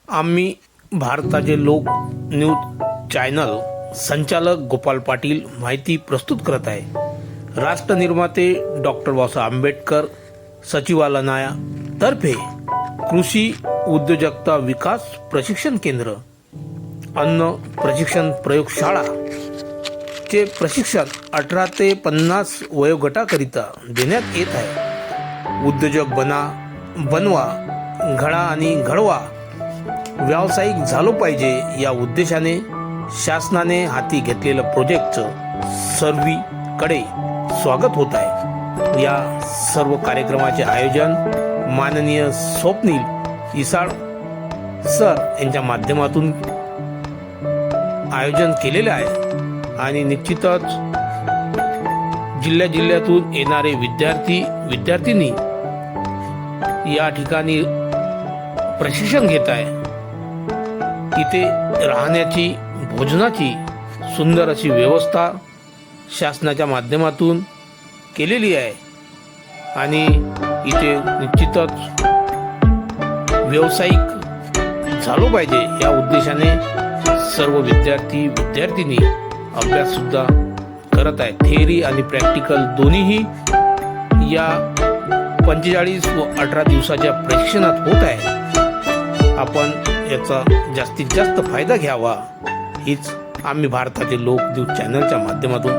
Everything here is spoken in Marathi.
आम्ही भारताचे लोक न्यूज चॅनल संचालक गोपाल पाटील माहिती प्रस्तुत करत आहे। राष्ट्र निर्माते डॉक्टर बाबासाहेब आंबेडकर सचिवालयातर्फे कृषी उद्योजकता विकास प्रशिक्षण केंद्र अन्न प्रशिक्षण प्रयोगशाळा चे प्रशिक्षण 18 ते 50 वयोगटाकरिता देण्यात येत आहे। उद्योजक बनवा, घडा आणि घडवा, व्यावसायिक झालो पाहिजे या उद्देशाने शासनाने हाती घेतलेल्या प्रोजेक्टचं सर्वीकडे स्वागत होत आहे। या सर्व कार्यक्रमाचे आयोजन माननीय स्वप्नील इसाळ सर यांच्या माध्यमातून आयोजन केलेले आहे आणि निश्चितच जिल्ह्यातून येणारे विद्यार्थी-विद्यार्थिनी या ठिकाणी प्रशिक्षण घेत आहे। इथे राहण्याची, भोजनाची सुंदर अशी व्यवस्था शासनाच्या माध्यमातून केलेली आहे आणि इथे निश्चितच व्यावसायिक झालो पाहिजे या उद्देशाने सर्व विद्यार्थी-विद्यार्थिनी अभ्यास सुद्धा करत आहे। थिअरी आणि प्रॅक्टिकल दोन्हीही या 45 व 18 दिवसाच्या प्रशिक्षणात होत आहे। आपण याचा जास्तीत जास्त फायदा घ्यावा हीच आम्ही भारताचे लोक न्यूज चॅनलच्या माध्यमातून